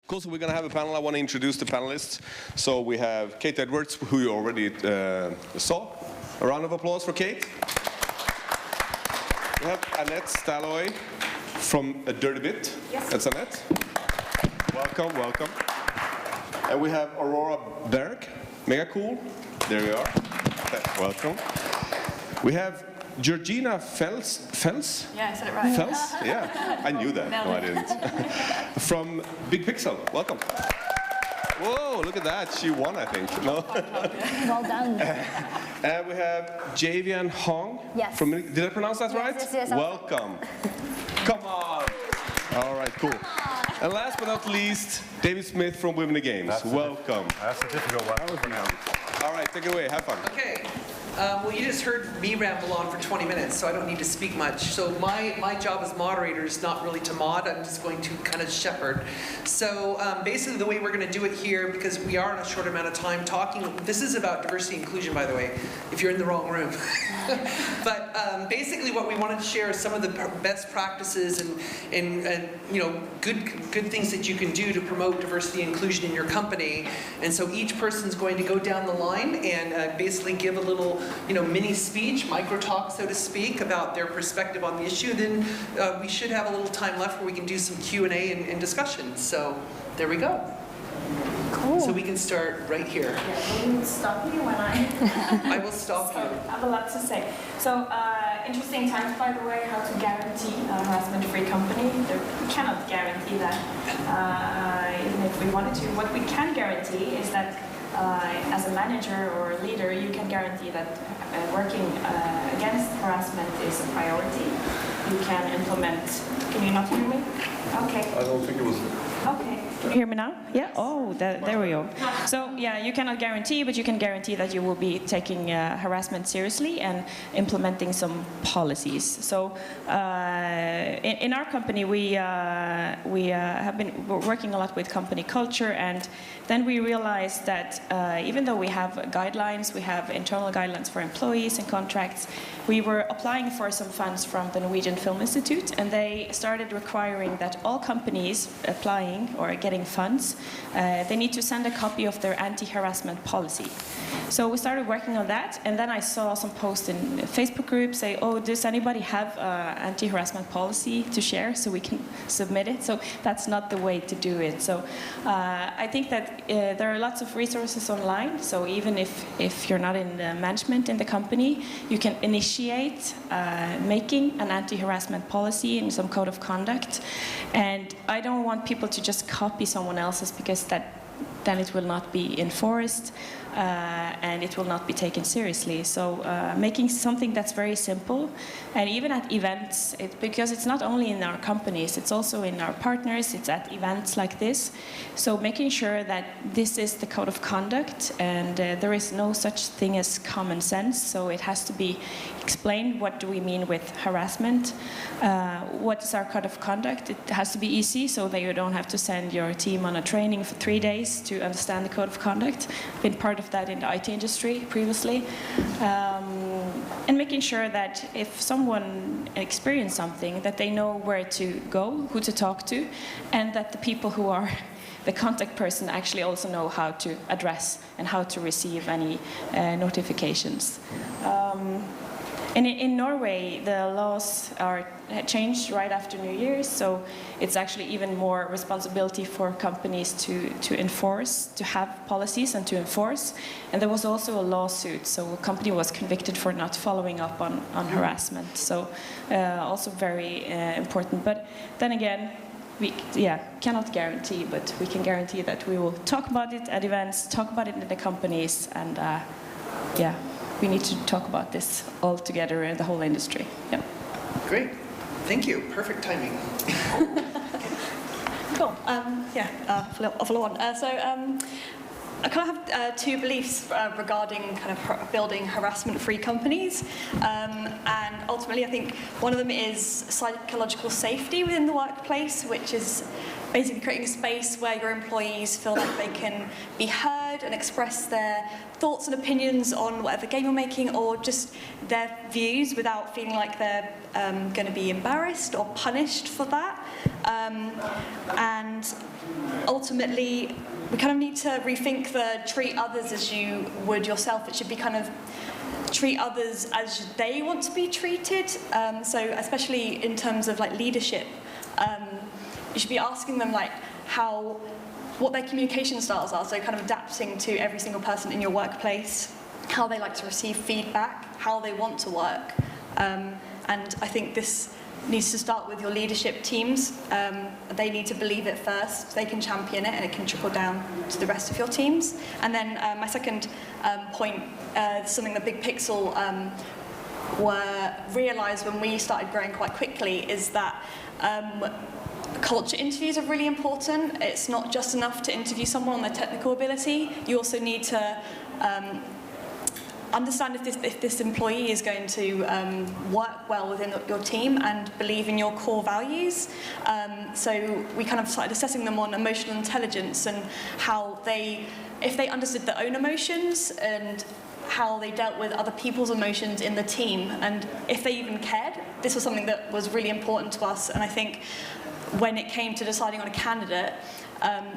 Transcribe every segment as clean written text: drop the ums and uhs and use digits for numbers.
Cool, so we're going to have a panel. I want to introduce the panelists. So we have Kate Edwards, who you already saw. A round of applause for Kate. We have Anette Staloy from Dirtybit. Yes. That's Anette. Welcome, welcome. And we have Aurora Berg, Megacool. There we are. Welcome. We have Georgina Felce? Yeah, I said it right. Felce? Yeah, I knew that. No, I didn't. From Big Pixel. Welcome. Whoa, look at that. She won, I think. No? Well done. And we have Jayvian Hong. Yes. From, did I pronounce that right? Yes. Welcome. Come on. All right, cool. And last but not least, David Smith from Women in Games. Welcome. That's a difficult one. All right, take it away. Have fun. Okay. Well, you just heard me ramble on for 20 minutes, so I don't need to speak much. So my job as moderator is not really to mod, I'm just going to kind of shepherd. So basically the way we're going to do it here, because we are in a short amount of time talking, this is about diversity and inclusion, by the way, if you're in the wrong room. But basically what we wanted to share is some of the best practices and you know, good things that you can do to promote diversity and inclusion in your company. And so each person's going to go down the line and basically give a little mini speech, micro talk, so to speak, about their perspective on the issue. Then we should have a little time left where we can do some Q&A and discussion. So there we go. Cool. So we can start right here. Yeah, will you stop me when I will stop you. I have a lot to say. So interesting times, by the way, how to guarantee a harassment-free company. We cannot guarantee that, even if we wanted to. What we can guarantee is that as a manager or a leader, you can guarantee that working against harassment is a priority. You can implement. Can you not hear me? Okay. I don't think it was. Okay. Can you hear me now? Yeah? Oh, there we go. So, yeah, you cannot guarantee, but you can guarantee that you will be taking harassment seriously and implementing some policies. So, in our company, we have been working a lot with company culture, and then we realized that even though we have guidelines, we have internal guidelines for employees and contracts, we were applying for some funds from the Norwegian Film Institute, and they started requiring that all companies applying or getting funds, they need to send a copy of their anti-harassment policy. So we started working on that, and then I saw some posts in Facebook groups say, oh, does anybody have anti-harassment policy to share so we can submit it? So that's not the way to do it. So I think that there are lots of resources online, so even if you're not in the management in the company, you can initiate making an anti-harassment policy and some code of conduct. And I don't want people to just copy someone else's, because then it will not be enforced and it will not be taken seriously. So making something that's very simple, and even at events, because it's not only in our companies, it's also in our partners, it's at events like this. So making sure that this is the code of conduct, and there is no such thing as common sense, so it has to be explained. What do we mean with harassment? What is our code of conduct? It has to be easy, so that you don't have to send your team on a training for 3 days to understand the code of conduct. I've been part of that in the IT industry previously. And making sure that if someone experiences something, that they know where to go, who to talk to, and that the people who are the contact person actually also know how to address and how to receive any notifications. And in Norway, the laws are changed right after New Year's, so it's actually even more responsibility for companies to enforce, to have policies and to enforce. And there was also a lawsuit, so a company was convicted for not following up on harassment. So also very important. But then again, we cannot guarantee, but we can guarantee that we will talk about it at events, talk about it in the companies, and we need to talk about this all together in the whole industry. Yeah. Great. Thank you. Perfect timing. Cool. Follow on. I kind of have two beliefs regarding kind of building harassment-free companies, and ultimately I think one of them is psychological safety within the workplace, which is basically creating a space where your employees feel like they can be heard, ahead and express their thoughts and opinions on whatever game you're making, or just their views without feeling like they're going to be embarrassed or punished for that. And ultimately, we kind of need to rethink the treat others as you would yourself. It should be kind of treat others as they want to be treated. So especially in terms of like leadership, you should be asking them like what their communication styles are. So kind of adapting to every single person in your workplace, how they like to receive feedback, how they want to work. And I think this needs to start with your leadership teams. They need to believe it first. They can champion it, and it can trickle down to the rest of your teams. And then my second point, something that Big Pixel realised when we started growing quite quickly, is that culture interviews are really important. It's not just enough to interview someone on their technical ability. You also need to understand if this employee is going to work well within your team and believe in your core values. So we kind of started assessing them on emotional intelligence and if they understood their own emotions and how they dealt with other people's emotions in the team, and if they even cared. This was something that was really important to us, and I think when it came to deciding on a candidate,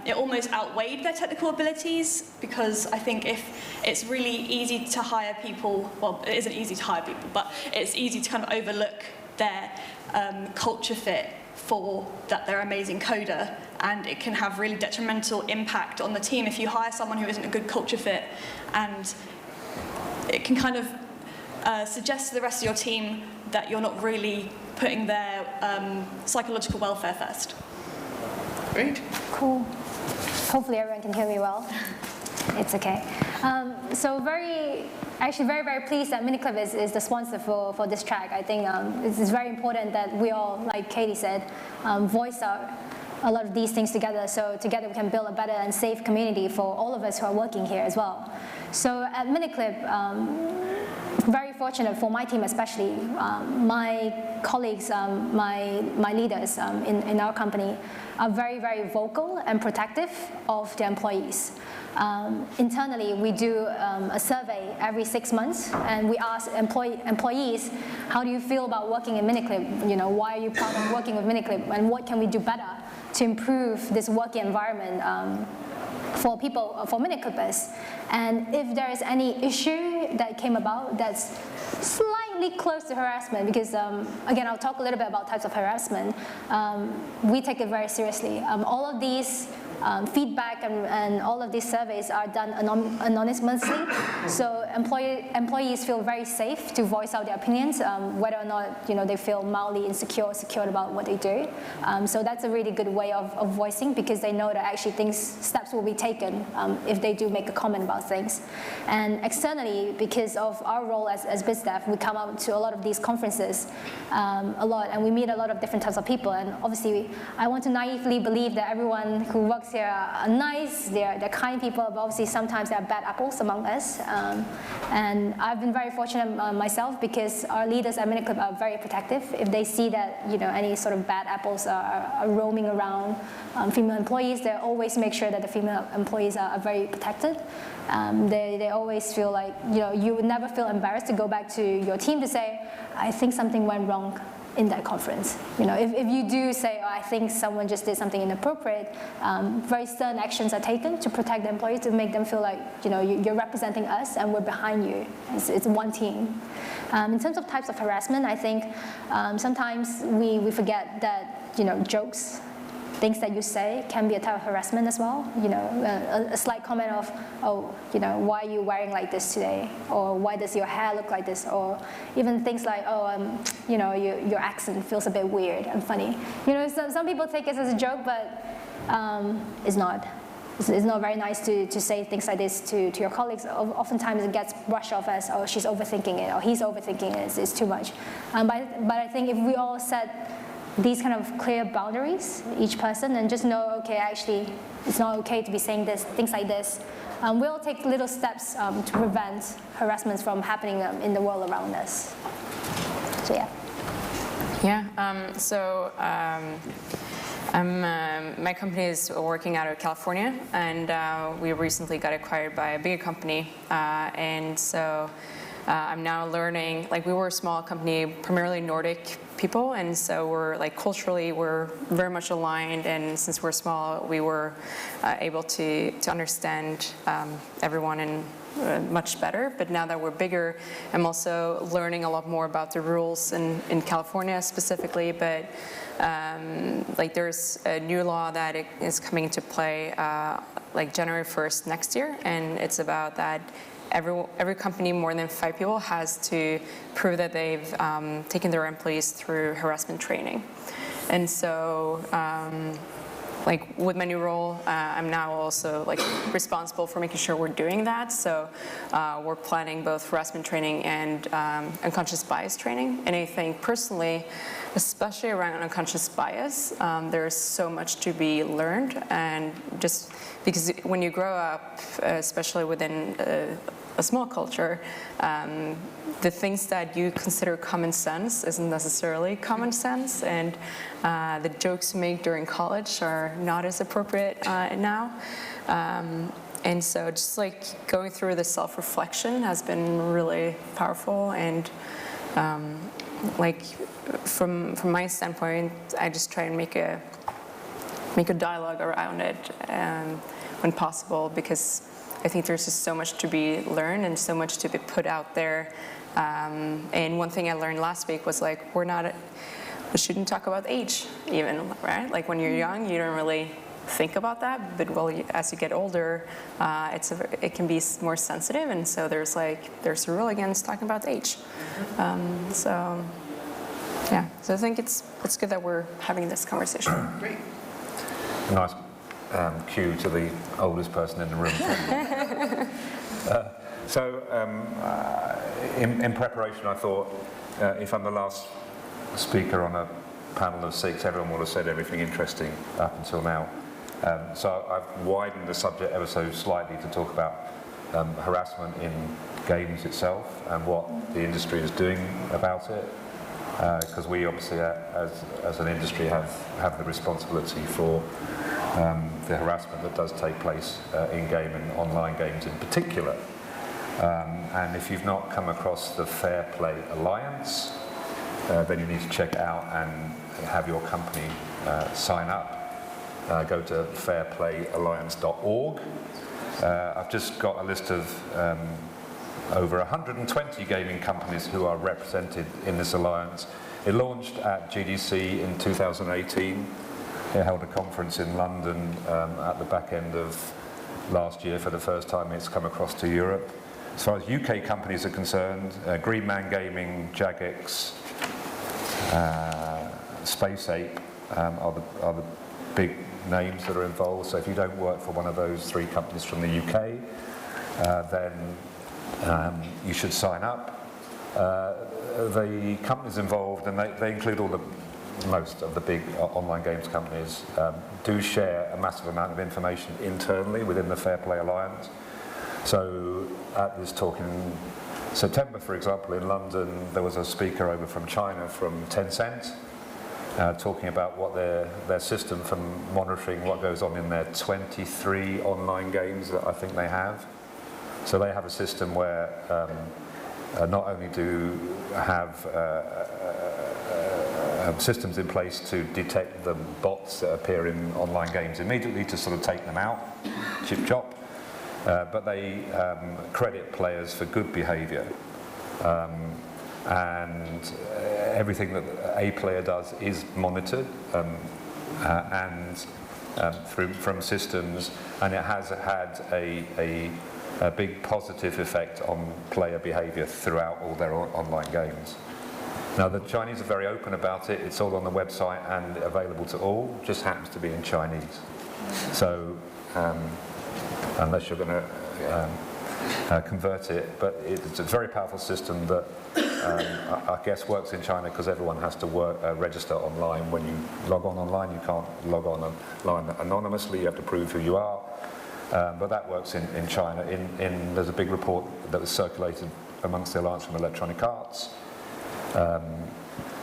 it almost outweighed their technical abilities, because I think if it's really easy to hire people, well, it isn't easy to hire people, but it's easy to kind of overlook their culture fit for that they're amazing coder, and it can have really detrimental impact on the team if you hire someone who isn't a good culture fit, and it can kind of suggest to the rest of your team that you're not really putting their psychological welfare first. Great. Cool. Hopefully everyone can hear me well. It's okay. So very, very pleased that Miniclip is the sponsor for this track. I think it's very important that we all, like Katie said, voice out a lot of these things together, so together we can build a better and safe community for all of us who are working here as well. So at Miniclip, very fortunate for my team especially, my colleagues, my leaders in our company are very vocal and protective of their employees. Internally, we do a survey every 6 months, and we ask employees, how do you feel about working in Miniclip? You know, why are you proud of working with Miniclip, and what can we do better to improve this working environment for people, for Miniclippers? And if there is any issue that came about that's slightly close to harassment, because again, I'll talk a little bit about types of harassment, we take it very seriously. All of these feedback and all of these surveys are done anonymously, so employees feel very safe to voice out their opinions, whether or not they feel mildly insecure or secure about what they do. So that's a really good way of voicing, because they know that actually steps will be taken if they do make a comment about things. And externally, because of our role as biz staff, we come out to a lot of these conferences a lot, and we meet a lot of different types of people. And obviously, I want to naively believe that everyone who works here are nice, they're kind people, but obviously sometimes there are bad apples among us. And I've been very fortunate myself, because our leaders at Miniclip are very protective. If they see that any sort of bad apples are roaming around female employees, they always make sure that the female employees are very protected. They always feel like you would never feel embarrassed to go back to your team to say, I think something went wrong in that conference. If you do say, oh, I think someone just did something inappropriate, very stern actions are taken to protect the employees, to make them feel like you're representing us and we're behind you. It's one team. In terms of types of harassment, I think sometimes we forget that jokes, things that you say, can be a type of harassment as well. A slight comment of, oh, why are you wearing like this today? Or why does your hair look like this? Or even things like, oh, your accent feels a bit weird and funny. Some people take it as a joke, but it's not. It's not very nice to say things like this to your colleagues. Oftentimes it gets brushed off as, oh, she's overthinking it, or he's overthinking it, it's too much. But I think if we all set these kind of clear boundaries, each person, and just know, okay, actually, it's not okay to be saying this, things like this. We'll take little steps to prevent harassments from happening in the world around us. So yeah. Yeah, My company is working out of California, and we recently got acquired by a bigger company, and so I'm now learning, like we were a small company, primarily Nordic people, and so we're like culturally we're very much aligned, and since we're small we were able to understand everyone and much better. But now that we're bigger, I'm also learning a lot more about the rules in California specifically, but like there's a new law that is coming into play like January 1st next year, and it's about that every company more than 5 people has to prove that they've taken their employees through harassment training. And so like with my new role, I'm now also like responsible for making sure we're doing that. So we're planning both harassment training and unconscious bias training. And I think personally, especially around unconscious bias, there's so much to be learned. And just because when you grow up, especially within a small culture, the things that you consider common sense isn't necessarily common sense, and the jokes you make during college are not as appropriate now. And so just like going through the self-reflection has been really powerful, and like from my standpoint, I just try and make a dialogue around it when possible, because I think there's just so much to be learned and so much to be put out there. And one thing I learned last week was like we shouldn't talk about age even, right? Like when you're young, you don't really think about that, but as you get older, it can be more sensitive, and so there's a rule against talking about age. So yeah, so I think it's good that we're having this conversation. Great. Nice cue to the oldest person in the room. In preparation, I thought if I'm the last speaker on a panel of 6, everyone will have said everything interesting up until now. So I've widened the subject ever so slightly to talk about harassment in games itself and what the industry is doing about it. Because we obviously, as an industry, have the responsibility for the harassment that does take place in-game and online games in particular. And if you've not come across the Fair Play Alliance, then you need to check it out and have your company sign up. Go to fairplayalliance.org. I've just got a list of over 120 gaming companies who are represented in this alliance. It launched at GDC in 2018. It held a conference in London at the back end of last year. For the first time, it's come across to Europe. As far as UK companies are concerned, Green Man Gaming, Jagex, Space Ape are the big names that are involved. So if you don't work for one of those 3 companies from the UK, then you should sign up. The companies involved, and they include most of the big online games companies, do share a massive amount of information internally within the Fair Play Alliance. So at this talk in September, for example, in London, there was a speaker over from China, from Tencent, talking about what their system for monitoring what goes on in their 23 online games that I think they have. So they have a system where not only do have systems in place to detect the bots that appear in online games immediately to sort of take them out, chip chop, but they credit players for good behaviour. And everything that a player does is monitored from systems, and it has had a big positive effect on player behaviour throughout all their online games. Now, the Chinese are very open about it. It's all on the website and available to all, just happens to be in Chinese. So unless you're going to convert it, but it's a very powerful system that I guess works in China because everyone has to register online. When you log on online, you can't log on online anonymously. You have to prove who you are. But that works in China. There's a big report that was circulated amongst the Alliance from Electronic Arts,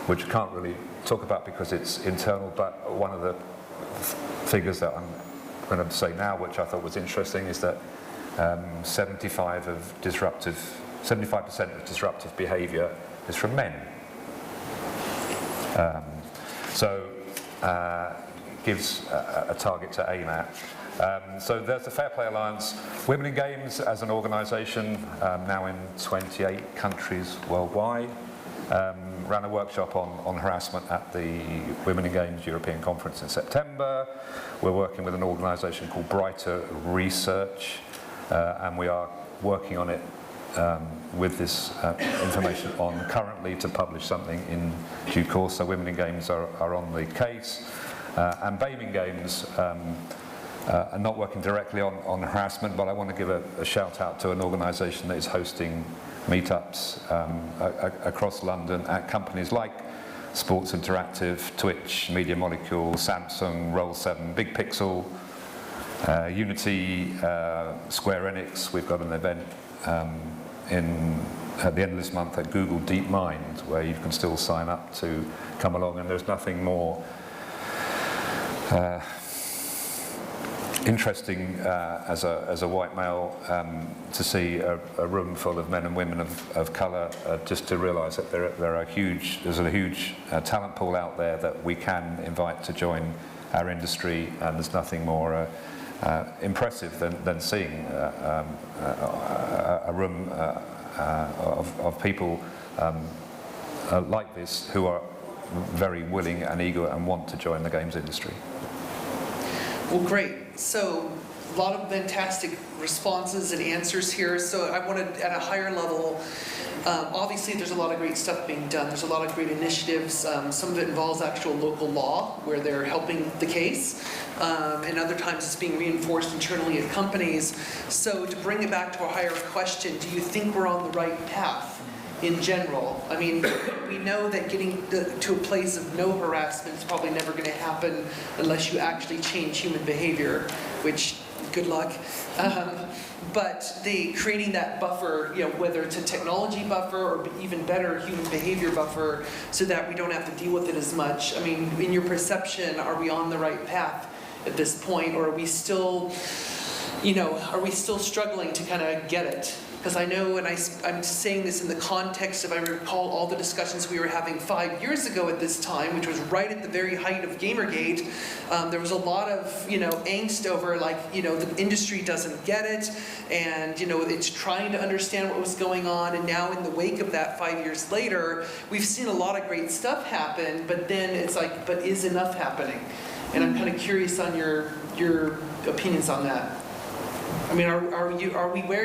which I can't really talk about because it's internal, but one of the figures that I'm going to say now, which I thought was interesting, is that 75% of disruptive behaviour is from men. Gives a target to aim at. So there's the Fair Play Alliance. Women in Games as an organisation, now in 28 countries worldwide. Ran a workshop on harassment at the Women in Games European Conference in September. We're working with an organisation called Brighter Research, and we are working on it with this information on currently to publish something in due course. So Women in Games are on the case. And Babe in Games are not working directly on harassment, but I want to give a shout out to an organisation that is hosting meetups across London at companies like Sports Interactive, Twitch, Media Molecule, Samsung, Roll7, Big Pixel, Unity, Square Enix. We've got an event at the end of this month at Google DeepMind, where you can still sign up to come along, and there's nothing more interesting as a white male to see a room full of men and women of colour, just to realise that there's a huge talent pool out there that we can invite to join our industry, and there's nothing more impressive than seeing a room of people like this who are very willing and eager and want to join the games industry. Well, great. So a lot of fantastic responses and answers here. So I wanted, at a higher level, obviously there's a lot of great stuff being done. There's a lot of great initiatives. Some of it involves actual local law, where they're helping the case. And other times it's being reinforced internally at companies. So to bring it back to a higher question, do you think we're on the right path? In general, I mean, we know that getting to a place of no harassment is probably never going to happen unless you actually change human behavior, which, good luck. But creating that buffer, whether it's a technology buffer or even better, human behavior buffer, so that we don't have to deal with it as much. I mean, in your perception, are we on the right path at this point, or are we still, struggling to kind of get it? Because I know, and I'm saying this in the context of, I recall all the discussions we were having 5 years ago at this time, which was right at the very height of Gamergate. There was a lot of, angst over, the industry doesn't get it, and, it's trying to understand what was going on. And now in the wake of that 5 years later, we've seen a lot of great stuff happen, but then it's like, but is enough happening? And I'm kind of curious on your opinions on that. I mean, are we where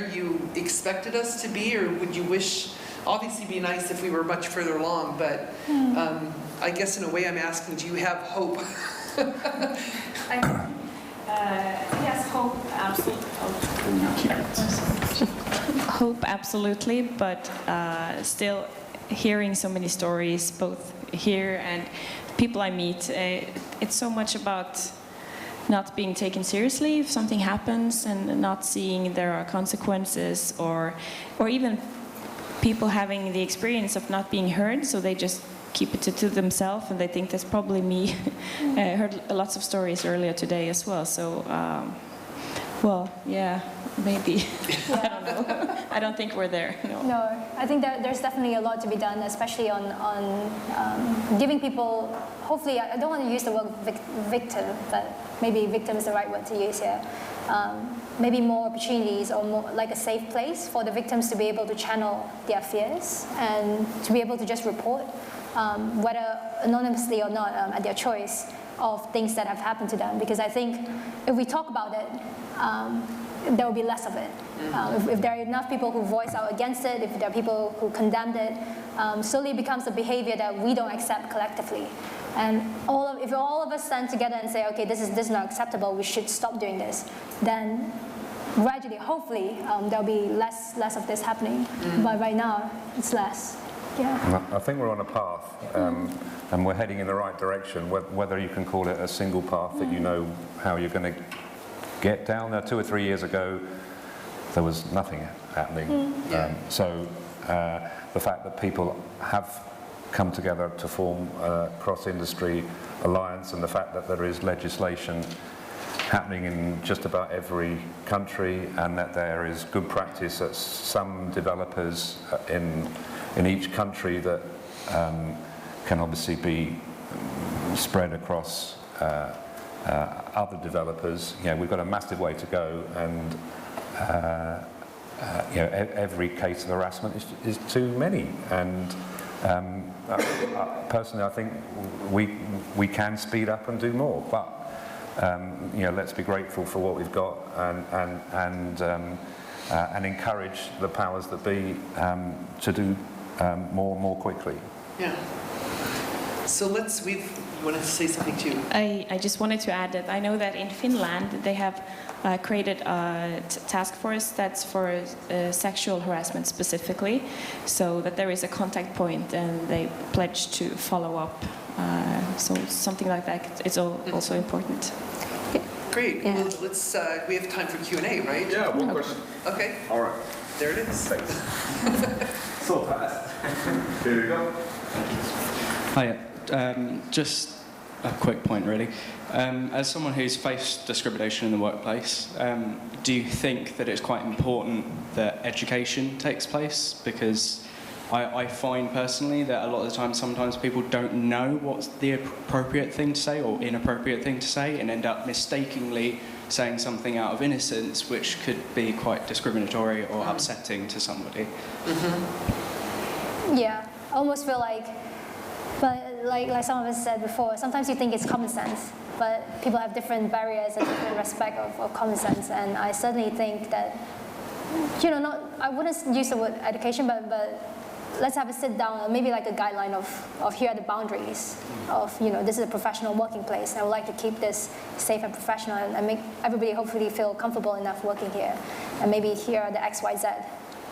you expected us to be, or would you wish? Obviously, it'd be nice if we were much further along, but I guess in a way, I'm asking, do you have hope? Yes, hope absolutely. Hope absolutely, but still hearing so many stories, both here and people I meet. It's so much about not being taken seriously if something happens, and not seeing there are consequences, or even people having the experience of not being heard, so they just keep it to themselves, and they think that's probably me. I heard lots of stories earlier today as well, so well, yeah, maybe. I don't know. I don't think we're there. No, I think that there's definitely a lot to be done, especially on giving people, hopefully, I don't want to use the word victim, but maybe victim is the right word to use here. Maybe more opportunities, or more like a safe place for the victims to be able to channel their fears and to be able to just report, whether anonymously or not, at their choice, of things that have happened to them. Because I think if we talk about it, there will be less of it. If there are enough people who voice out against it, if there are people who condemn it, slowly it becomes a behavior that we don't accept collectively. And if all of us stand together and say, okay, this is not acceptable, we should stop doing this, then gradually, hopefully, there'll be less of this happening. But right now, it's less. Yeah. I think we're on a path, and we're heading in the right direction, whether you can call it a single path that you know how you're going to get down there. 2 or 3 years ago, there was nothing happening. So the fact that people have come together to form a cross-industry alliance, and the fact that there is legislation happening in just about every country, and that there is good practice at some developers in each country that can obviously be spread across other developers. You know, we've got a massive way to go, and you know, every case of harassment is too many. And personally, I think we can speed up and do more, but you know, let's be grateful for what we've got, and encourage the powers that be to do more quickly. Yeah. So you wanted to say something too? I just wanted to add that I know that in Finland they have created a task force that's for sexual harassment specifically, so that there is a contact point and they pledge to follow up. So something like that is also important. Great. Yeah. Well, let's. We have time for Q&A, right? Yeah, one question. Okay. All right. There it is. Thanks. So fast. Here we go. Hiya. Just a quick point, really. As someone who's faced discrimination in the workplace, do you think that it's quite important that education takes place? Because I find personally that a lot of the time, sometimes people don't know what's the appropriate thing to say or inappropriate thing to say, and end up mistakenly saying something out of innocence, which could be quite discriminatory or upsetting to somebody. Mm-hmm. Yeah, I almost feel like, but like some of us said before, sometimes you think it's common sense, but people have different barriers and different respect of common sense, and I certainly think that, you know, I wouldn't use the word education, but let's have a sit down, maybe like a guideline of here are the boundaries of, you know, this is a professional working place. I would like to keep this safe and professional and make everybody hopefully feel comfortable enough working here. And maybe here are the X, Y, Z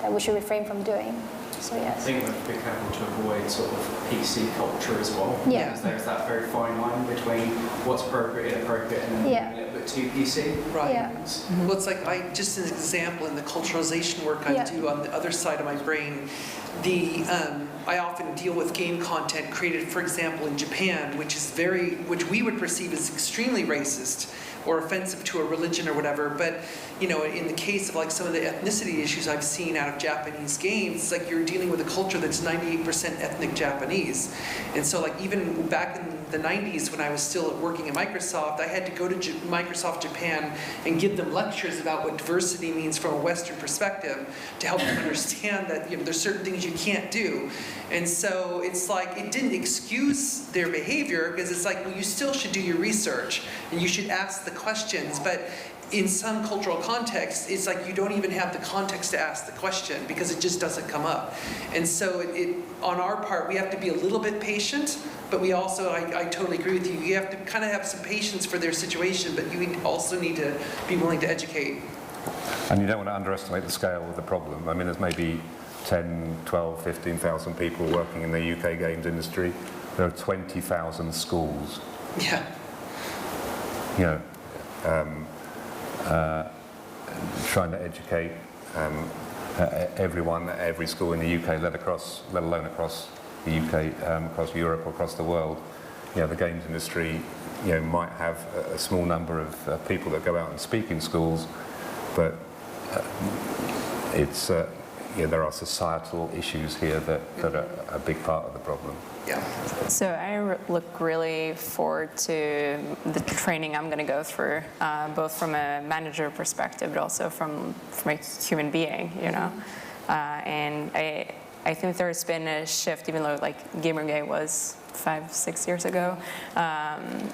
that we should refrain from doing. So yes. I think we have to be careful to avoid sort of PC culture as well. Yeah. Because there's that very fine line between what's appropriate, inappropriate, and then a little bit too PC. Right. Yeah. Well, it's like just an example in the culturalization work I do on the other side of my brain. I often deal with game content created, for example, in Japan, which we would perceive as extremely racist or offensive to a religion or whatever. But you know, in the case of like some of the ethnicity issues I've seen out of Japanese games, it's like you're dealing with a culture that's 98% ethnic Japanese. And so like even back in the 90s when I was still working at Microsoft, I had to go to Microsoft Japan and give them lectures about what diversity means from a Western perspective to help them understand that, you know, there's certain things you can't do. And so it's like, it didn't excuse their behavior, because it's like, well, you still should do your research and you should ask the questions, but in some cultural contexts, it's like you don't even have the context to ask the question because it just doesn't come up. And so on our part, we have to be a little bit patient, but we also, I totally agree with you, you have to kind of have some patience for their situation, but you also need to be willing to educate. And you don't want to underestimate the scale of the problem. I mean, there's maybe 10, 12, 15,000 people working in the UK games industry. There are 20,000 schools. Yeah. You know, trying to educate everyone at every school in the UK, let alone across the UK, across Europe, across the world. You know, the games industry, you know, might have a small number of people that go out and speak in schools, but it's you know, there are societal issues here that are a big part of the problem. Yeah. So I look really forward to the training I'm going to go through, both from a manager perspective, but also from a human being, you know. And I think there's been a shift, even though like Gamergate was 5-6 years ago.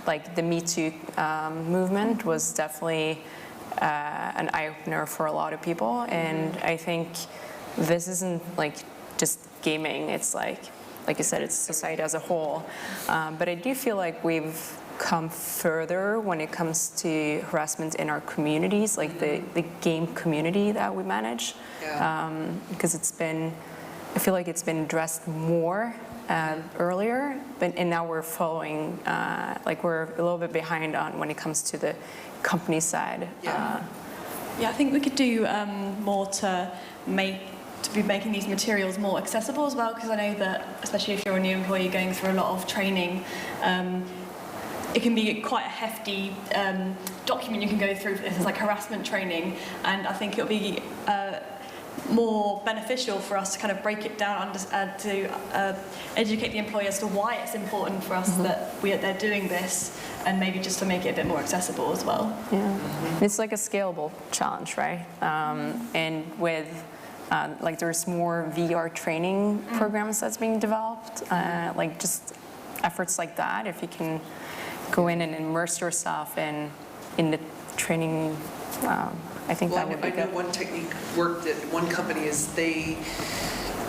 Like the Me Too movement was definitely an eye-opener for a lot of people, and I think this isn't like just gaming. It's like you said, it's society as a whole. But I do feel like we've come further when it comes to harassment in our communities, like the game community that we manage. Yeah. Because I feel like it's been addressed more earlier, and now we're following, like we're a little bit behind on when it comes to the company side. Yeah. Yeah, I think we could do more to make to be making these materials more accessible as well, because I know that, especially if you're a new employee going through a lot of training, it can be quite a hefty document you can go through. It's like harassment training, and I think it'll be more beneficial for us to kind of break it down and to educate the employee as to why it's important for us that they're doing this, and maybe just to make it a bit more accessible as well. Yeah, it's like a scalable challenge, right? And with like there's more VR training programs that's being developed, like just efforts like that. If you can go in and immerse yourself in the training. I think that would be good. I know one technique worked at one company is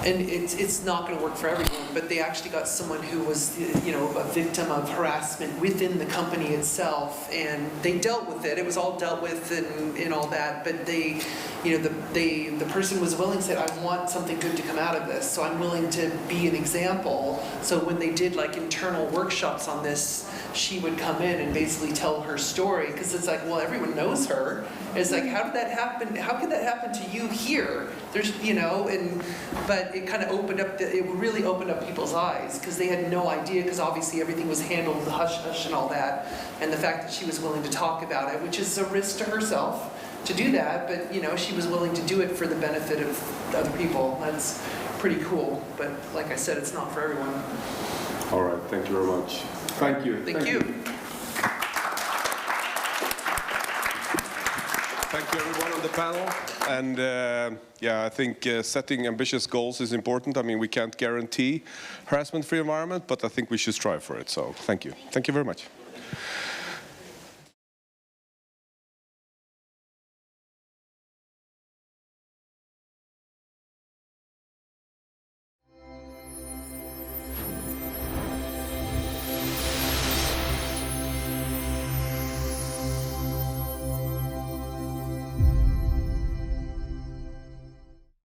and it's not going to work for everyone, but they actually got someone who was, you know, a victim of harassment within the company itself, and they dealt with it. It was all dealt with and all that, but they, you know, the person was willing to say, I want something good to come out of this, so I'm willing to be an example. So when they did like internal workshops on this, she would come in and basically tell her story, because it's like, well, everyone knows her. It's like, how did that happen? How could that happen to you here? There's, you know, but it kind of opened up, it really opened up people's eyes, because they had no idea, because obviously everything was handled hush-hush and all that, and the fact that she was willing to talk about it, which is a risk to herself to do that, but, you know, she was willing to do it for the benefit of other people. That's pretty cool, but like I said, it's not for everyone. All right, thank you very much. Thank you. Thank you. Thank you everyone on the panel, and yeah, I think setting ambitious goals is important. I mean, we can't guarantee harassment-free environment, but I think we should strive for it, so thank you. Thank you very much.